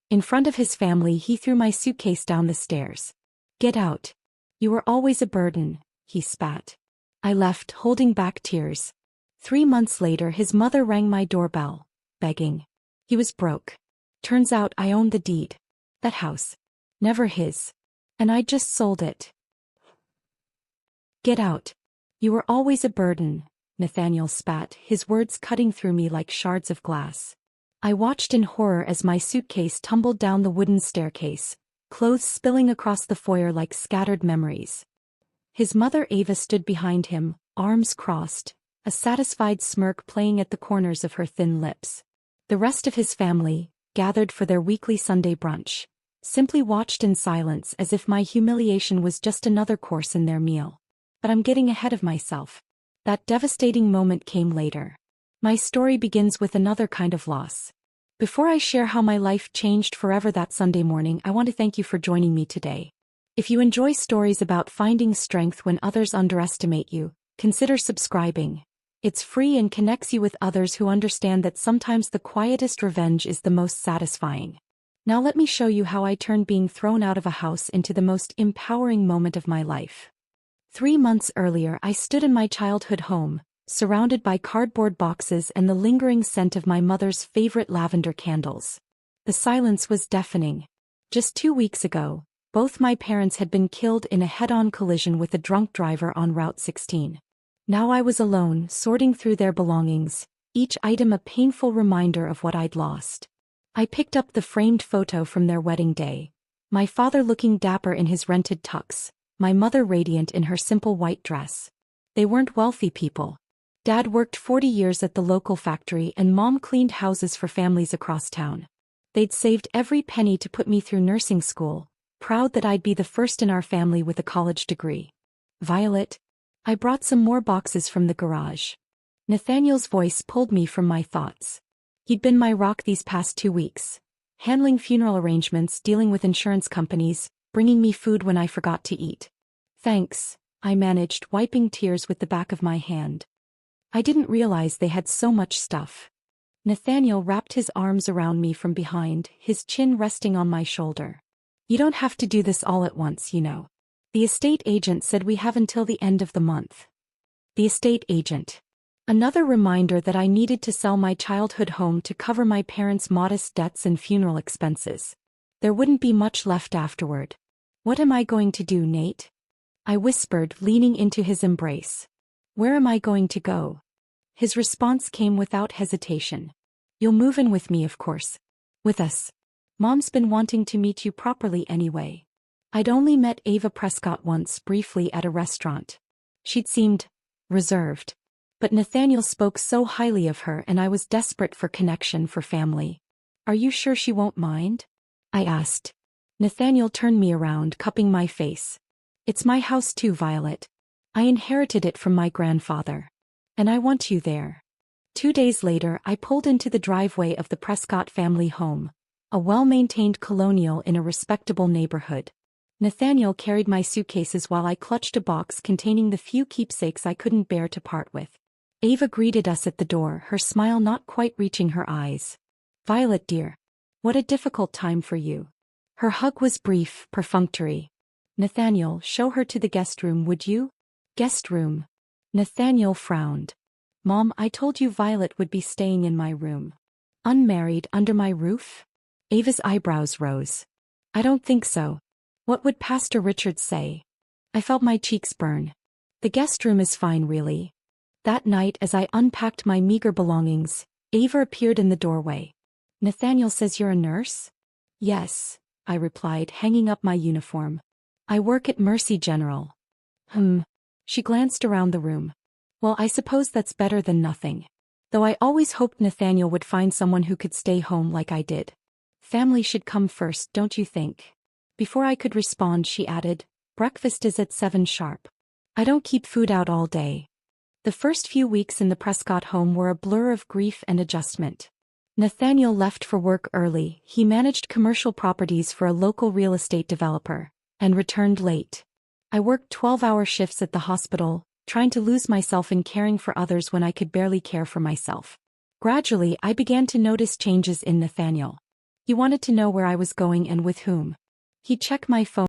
In front of his family, he threw my suitcase down the stairs. "Get out. You were always a burden," he spat. I left, holding back tears. 3 months later, his mother rang my doorbell, begging. He was broke. Turns out I owned the deed. That house. Never his. And I just sold it. "Get out. You were always a burden," Nathaniel spat, his words cutting through me like shards of glass. I watched in horror as my suitcase tumbled down the wooden staircase, clothes spilling across the foyer like scattered memories. His mother Ava stood behind him, arms crossed, a satisfied smirk playing at the corners of her thin lips. The rest of his family, gathered for their weekly Sunday brunch, simply watched in silence as if my humiliation was just another course in their meal. But I'm getting ahead of myself. That devastating moment came later. My story begins with another kind of loss. Before I share how my life changed forever that Sunday morning, I want to thank you for joining me today. If you enjoy stories about finding strength when others underestimate you, consider subscribing. It's free and connects you with others who understand that sometimes the quietest revenge is the most satisfying. Now let me show you how I turned being thrown out of a house into the most empowering moment of my life. 3 months earlier, I stood in my childhood home, surrounded by cardboard boxes and the lingering scent of my mother's favorite lavender candles. The silence was deafening. Just 2 weeks ago, both my parents had been killed in a head-on collision with a drunk driver on Route 16. Now I was alone, sorting through their belongings, each item a painful reminder of what I'd lost. I picked up the framed photo from their wedding day. My father looking dapper in his rented tux, my mother radiant in her simple white dress. They weren't wealthy people. Dad worked 40 years at the local factory and Mom cleaned houses for families across town. They'd saved every penny to put me through nursing school, proud that I'd be the first in our family with a college degree. "Violet." I brought some more boxes from the garage. Nathaniel's voice pulled me from my thoughts. He'd been my rock these past 2 weeks, handling funeral arrangements, dealing with insurance companies, bringing me food when I forgot to eat. "Thanks," I managed, wiping tears with the back of my hand. I didn't realize they had so much stuff. Nathaniel wrapped his arms around me from behind, his chin resting on my shoulder. "You don't have to do this all at once, you know. The estate agent said we have until the end of the month." The estate agent. Another reminder that I needed to sell my childhood home to cover my parents' modest debts and funeral expenses. There wouldn't be much left afterward. "What am I going to do, Nate?" I whispered, leaning into his embrace. "Where am I going to go?" His response came without hesitation. "You'll move in with me, of course." "With us. Mom's been wanting to meet you properly anyway." I'd only met Ava Prescott once, briefly at a restaurant. She'd seemed reserved. But Nathaniel spoke so highly of her and I was desperate for connection, for family. "Are you sure she won't mind?" I asked. Nathaniel turned me around, cupping my face. "It's my house too, Violet. I inherited it from my grandfather. And I want you there." 2 days later, I pulled into the driveway of the Prescott family home, a well-maintained colonial in a respectable neighborhood. Nathaniel carried my suitcases while I clutched a box containing the few keepsakes I couldn't bear to part with. Ava greeted us at the door, her smile not quite reaching her eyes. "Violet dear. What a difficult time for you." Her hug was brief, perfunctory. "Nathaniel, show her to the guest room, would you?" "Guest room?" Nathaniel frowned. "Mom, I told you Violet would be staying in my room." "Unmarried, under my roof?" Ava's eyebrows rose. "I don't think so. What would Pastor Richard say?" I felt my cheeks burn. "The guest room is fine, really." That night, as I unpacked my meager belongings, Ava appeared in the doorway. "Nathaniel says you're a nurse?" "Yes," I replied, hanging up my uniform. "I work at Mercy General." She glanced around the room. "Well, I suppose that's better than nothing." Though I always hoped Nathaniel would find someone who could stay home like I did. "Family should come first, don't you think?" Before I could respond, she added, "Breakfast is at 7 sharp. I don't keep food out all day." The first few weeks in the Prescott home were a blur of grief and adjustment. Nathaniel left for work early. He managed commercial properties for a local real estate developer, and returned late. I worked 12-hour shifts at the hospital, trying to lose myself in caring for others when I could barely care for myself. Gradually, I began to notice changes in Nathaniel. He wanted to know where I was going and with whom. He checked my phone.